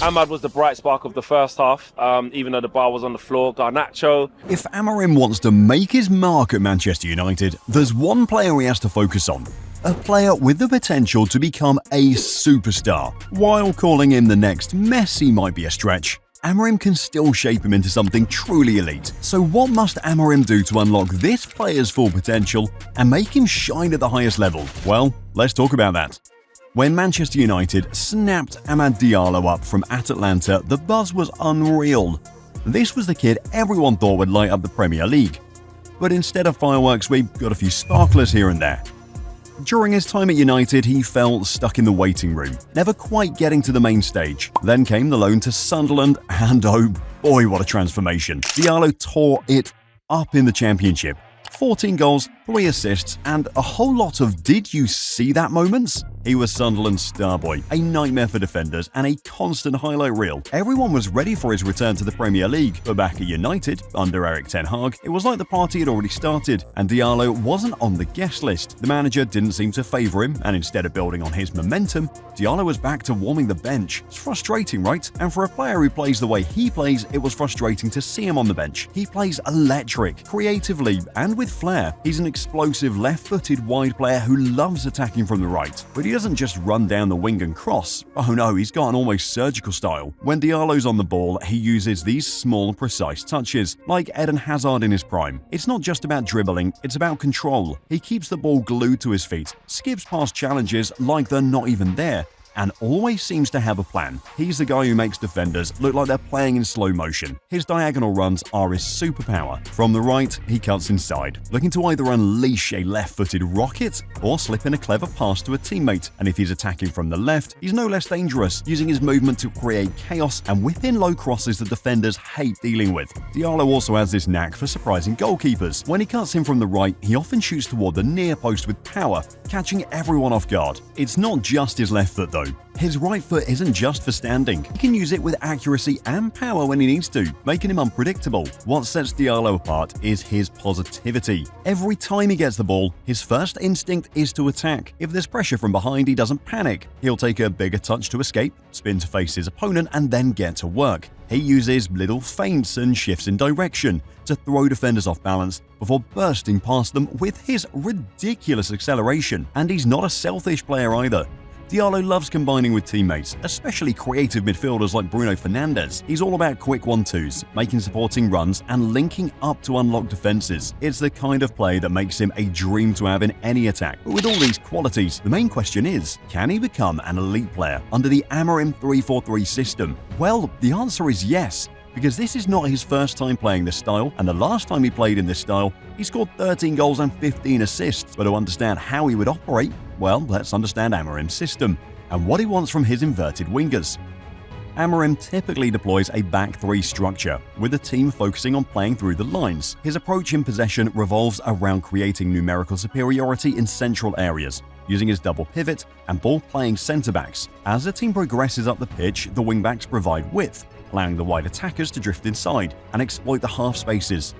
Amad was the bright spark of the first half, even though the bar was on the floor. Garnacho. If Amorim wants to make his mark at Manchester United, there's one player he has to focus on. A player with the potential to become a superstar. While calling him the next Messi might be a stretch, Amorim can still shape him into something truly elite. So what must Amorim do to unlock this player's full potential and make him shine at the highest level? Well, let's talk about that. When Manchester United snapped Amad Diallo up from Atalanta, the buzz was unreal. This was the kid everyone thought would light up the Premier League. But instead of fireworks, we got a few sparklers here and there. During his time at United, he felt stuck in the waiting room, never quite getting to the main stage. Then came the loan to Sunderland, and oh boy, what a transformation. Diallo tore it up in the Championship. 14 goals, 3 assists, and a whole lot of "did you see that" moments. He was Sunderland's star boy, a nightmare for defenders, and a constant highlight reel. Everyone was ready for his return to the Premier League, but back at United, under Erik ten Hag, it was like the party had already started, and Diallo wasn't on the guest list. The manager didn't seem to favour him, and instead of building on his momentum, Diallo was back to warming the bench. It's frustrating, right? And for a player who plays the way he plays, it was frustrating to see him on the bench. He plays electric, creatively, and with flair. He's an explosive left-footed wide player who loves attacking from the right, but he doesn't just run down the wing and cross. Oh no, he's got an almost surgical style. When Diallo's on the ball, he uses these small, precise touches, like Eden Hazard in his prime. It's not just about dribbling, it's about control. He keeps the ball glued to his feet, skips past challenges like they're not even there, and always seems to have a plan. He's the guy who makes defenders look like they're playing in slow motion. His diagonal runs are his superpower. From the right, he cuts inside, looking to either unleash a left-footed rocket or slip in a clever pass to a teammate. And if he's attacking from the left, he's no less dangerous, using his movement to create chaos and whip in low crosses that defenders hate dealing with. Diallo also has this knack for surprising goalkeepers. When he cuts in from the right, he often shoots toward the near post with power, catching everyone off guard. It's not just his left foot though. His right foot isn't just for standing. He can use it with accuracy and power when he needs to, making him unpredictable. What sets Diallo apart is his positivity. Every time he gets the ball, his first instinct is to attack. If there's pressure from behind, he doesn't panic. He'll take a bigger touch to escape, spin to face his opponent, and then get to work. He uses little feints and shifts in direction to throw defenders off balance before bursting past them with his ridiculous acceleration. And he's not a selfish player either. Diallo loves combining with teammates, especially creative midfielders like Bruno Fernandes. He's all about quick 1-2s, making supporting runs and linking up to unlock defenses. It's the kind of play that makes him a dream to have in any attack. But with all these qualities, the main question is, can he become an elite player under the Amorim 3-4-3 system? Well, the answer is yes, because this is not his first time playing this style, and the last time he played in this style, he scored 13 goals and 15 assists. But to understand how he would operate, well, let's understand Amorim's system and what he wants from his inverted wingers. Amorim typically deploys a back three structure, with the team focusing on playing through the lines. His approach in possession revolves around creating numerical superiority in central areas, using his double pivot and ball-playing centre-backs. As the team progresses up the pitch, the wing-backs provide width, allowing the wide attackers to drift inside and exploit the half spaces.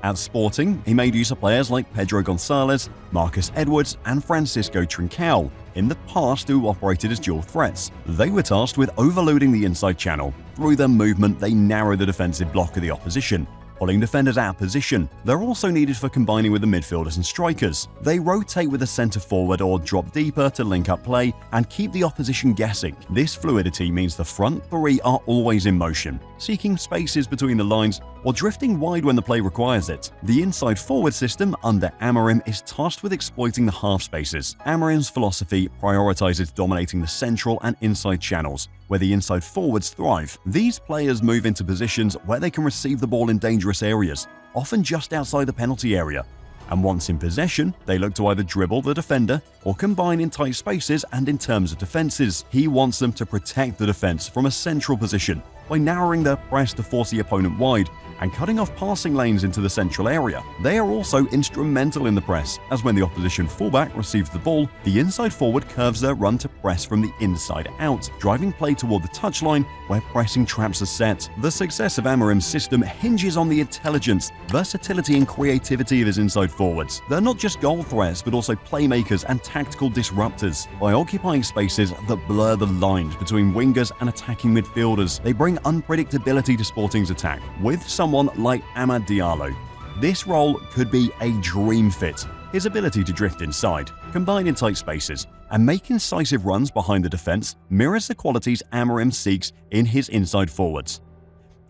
At Sporting, he made use of players like Pedro Gonçalves, Marcus Edwards, and Francisco Trincao, in the past who operated as dual threats. They were tasked with overloading the inside channel. Through their movement, they narrow the defensive block of the opposition, pulling defenders out of position. They're also needed for combining with the midfielders and strikers. They rotate with a centre forward or drop deeper to link up play and keep the opposition guessing. This fluidity means the front three are always in motion, seeking spaces between the lines or drifting wide when the play requires it. The inside forward system under Amorim is tasked with exploiting the half spaces. Amorim's philosophy prioritizes dominating the central and inside channels, where the inside forwards thrive. These players move into positions where they can receive the ball in dangerous areas, often just outside the penalty area. And once in possession, they look to either dribble the defender or combine in tight spaces. And in terms of defenses, he wants them to protect the defense from a central position. by narrowing their press to force the opponent wide and cutting off passing lanes into the central area. They are also instrumental in the press, as when the opposition fullback receives the ball, the inside forward curves their run to press from the inside out, driving play toward the touchline where pressing traps are set. The success of Amorim's system hinges on the intelligence, versatility and creativity of his inside forwards. They're not just goal threats but also playmakers and tactical disruptors. By occupying spaces that blur the lines between wingers and attacking midfielders, they bring unpredictability to Sporting's attack. With someone like Amad Diallo, this role could be a dream fit. His ability to drift inside, combine in tight spaces, and make incisive runs behind the defense mirrors the qualities Amorim seeks in his inside forwards.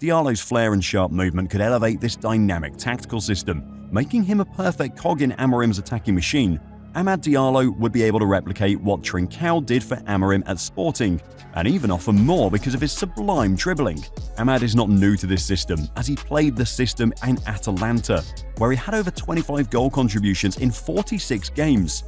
Diallo's flair and sharp movement could elevate this dynamic tactical system, making him a perfect cog in Amorim's attacking machine. Amad Diallo would be able to replicate what Trincao did for Amorim at Sporting, and even offer more because of his sublime dribbling. Amad is not new to this system, as he played the system in Atalanta, where he had over 25 goal contributions in 46 games.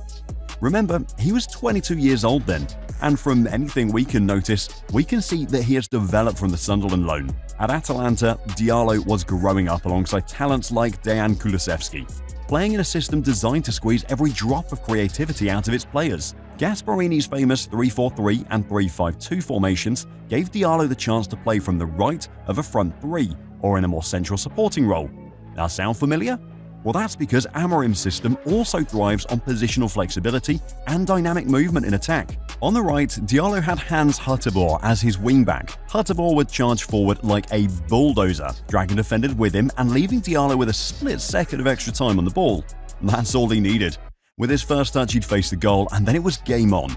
Remember, he was 22 years old then, and from anything we can notice, we can see that he has developed from the Sunderland loan. At Atalanta, Diallo was growing up alongside talents like Dejan Kulusevski, playing in a system designed to squeeze every drop of creativity out of its players. Gasparini's famous 3-4-3 and 3-5-2 formations gave Diallo the chance to play from the right of a front three, or in a more central supporting role. That sound familiar? Well, that's because Amorim's system also thrives on positional flexibility and dynamic movement in attack. On the right, Diallo had Hans Hutterbor as his wingback. Hutterbor would charge forward like a bulldozer, dragging defenders with him and leaving Diallo with a split second of extra time on the ball. That's all he needed. With his first touch, he'd face the goal, and then it was game on.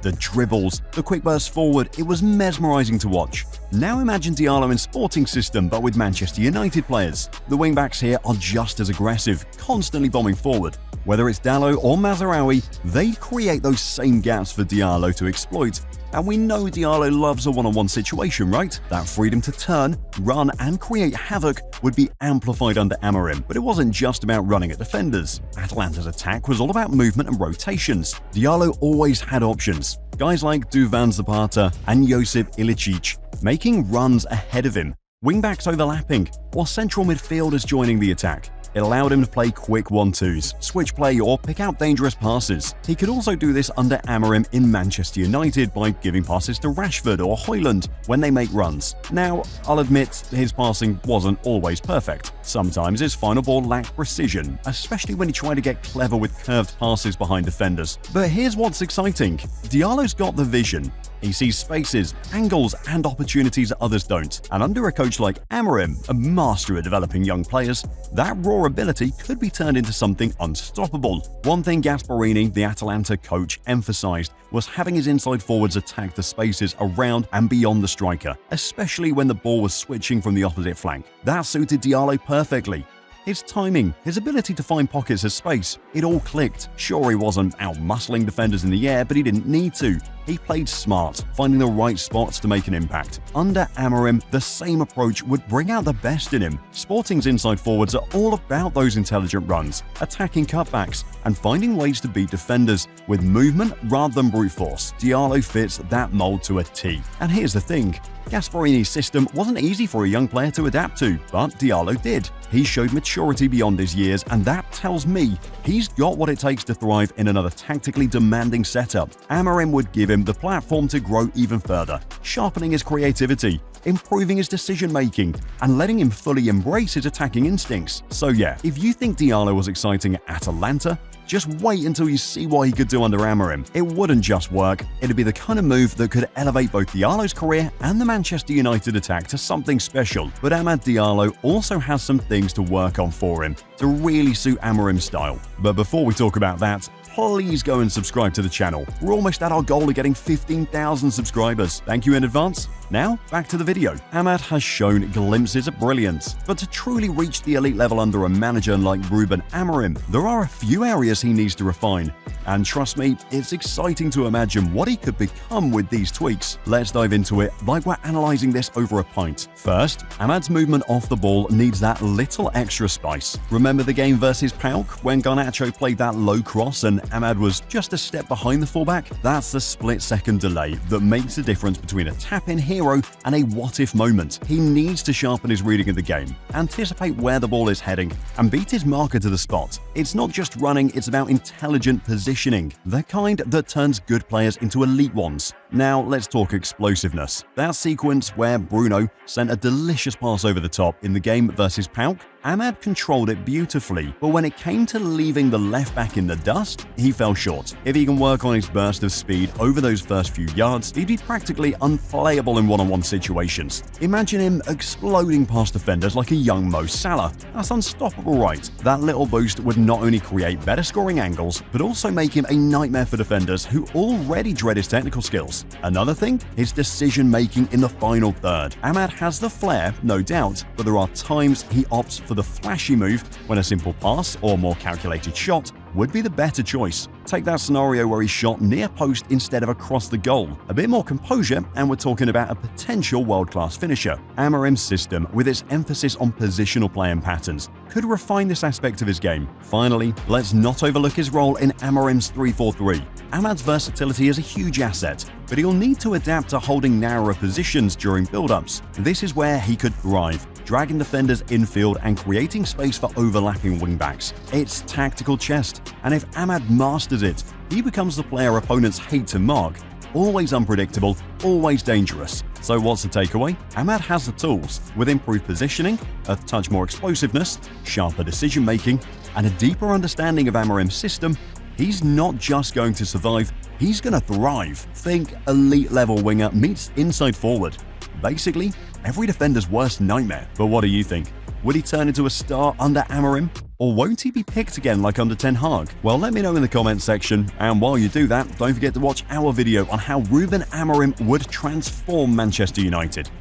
The dribbles, the quick burst forward, it was mesmerizing to watch. Now imagine Diallo in Sporting system, but with Manchester United players. The wingbacks here are just as aggressive, constantly bombing forward. Whether it's Dallo or Mazraoui, they create those same gaps for Diallo to exploit. And we know Diallo loves a one-on-one situation, right? That freedom to turn, run, and create havoc would be amplified under Amorim. But it wasn't just about running at defenders. Atalanta's attack was all about movement and rotations. Diallo always had options. Guys like Duvan Zapata and Josip Ilicic making runs ahead of him, wingbacks overlapping, or central midfielders joining the attack. It allowed him to play quick 1-2s, switch play, or pick out dangerous passes. He could also do this under Amorim in Manchester United by giving passes to Rashford or Højlund when they make runs. Now, I'll admit his passing wasn't always perfect. Sometimes his final ball lacked precision, especially when he tried to get clever with curved passes behind defenders. But here's what's exciting. Diallo's got the vision. He sees spaces, angles, and opportunities that others don't. And under a coach like Amorim, a master at developing young players, that raw ability could be turned into something unstoppable. One thing Gasparini, the Atalanta coach, emphasized was having his inside forwards attack the spaces around and beyond the striker, especially when the ball was switching from the opposite flank. That suited Diallo perfectly. His timing, his ability to find pockets of space, it all clicked. Sure, he wasn't out-muscling defenders in the air, but he didn't need to. He played smart, finding the right spots to make an impact. Under Amorim, the same approach would bring out the best in him. Sporting's inside forwards are all about those intelligent runs, attacking cutbacks, and finding ways to beat defenders with movement rather than brute force. Diallo fits that mold to a T. And here's the thing. Gasparini's system wasn't easy for a young player to adapt to, but Diallo did. He showed maturity beyond his years, and that tells me he's got what it takes to thrive in another tactically demanding setup. Amorim would give him the platform to grow even further, sharpening his creativity, improving his decision-making, and letting him fully embrace his attacking instincts. So yeah, if you think Diallo was exciting at Atalanta, just wait until you see what he could do under Amorim. It wouldn't just work, it'd be the kind of move that could elevate both Diallo's career and the Manchester United attack to something special. But Amad Diallo also has some things to work on for him to really suit Amorim's style. But before we talk about that, please go and subscribe to the channel. We're almost at our goal of getting 15,000 subscribers. Thank you in advance. Now, back to the video. Amad has shown glimpses of brilliance, but to truly reach the elite level under a manager like Rúben Amorim, there are a few areas he needs to refine. And trust me, it's exciting to imagine what he could become with these tweaks. Let's dive into it like we're analyzing this over a pint. First, Amad's movement off the ball needs that little extra spice. Remember the game versus PAOK when Garnacho played that low cross and Amad was just a step behind the fullback? That's the split-second delay that makes the difference between a tap-in here hero and a what-if moment. He needs to sharpen his reading of the game, anticipate where the ball is heading, and beat his marker to the spot. It's not just running, it's about intelligent positioning, the kind that turns good players into elite ones. Now let's talk explosiveness. That sequence where Bruno sent a delicious pass over the top in the game versus PAOK, Amad controlled it beautifully, but when it came to leaving the left back in the dust, he fell short. If he can work on his burst of speed over those first few yards, he'd be practically unplayable in one-on-one situations. Imagine him exploding past defenders like a young Mo Salah. That's unstoppable, right? That little boost would not only create better scoring angles, but also make him a nightmare for defenders who already dread his technical skills. Another thing, his decision-making in the final third. Amad has the flair, no doubt, but there are times he opts for the flashy move when a simple pass or more calculated shot would be the better choice. Take that scenario where he shot near post instead of across the goal. A bit more composure and we're talking about a potential world-class finisher. Amorim's system, with its emphasis on positional play and patterns, could refine this aspect of his game. Finally, let's not overlook his role in Amorim's 3-4-3. Amad's versatility is a huge asset, but he'll need to adapt to holding narrower positions during build-ups. This is where he could thrive, dragging defenders infield and creating space for overlapping wingbacks. It's tactical chess, and if Amad masters it, he becomes the player opponents hate to mark. Always unpredictable, always dangerous. So what's the takeaway? Amad has the tools. With improved positioning, a touch more explosiveness, sharper decision-making, and a deeper understanding of Amorim's system, he's not just going to survive, he's going to thrive. Think elite-level winger meets inside forward. Basically, every defender's worst nightmare. But what do you think? Would he turn into a star under Amorim? Or won't he be picked again like under Ten Hag? Well, let me know in the comments section. And while you do that, don't forget to watch our video on how Rúben Amorim would transform Manchester United.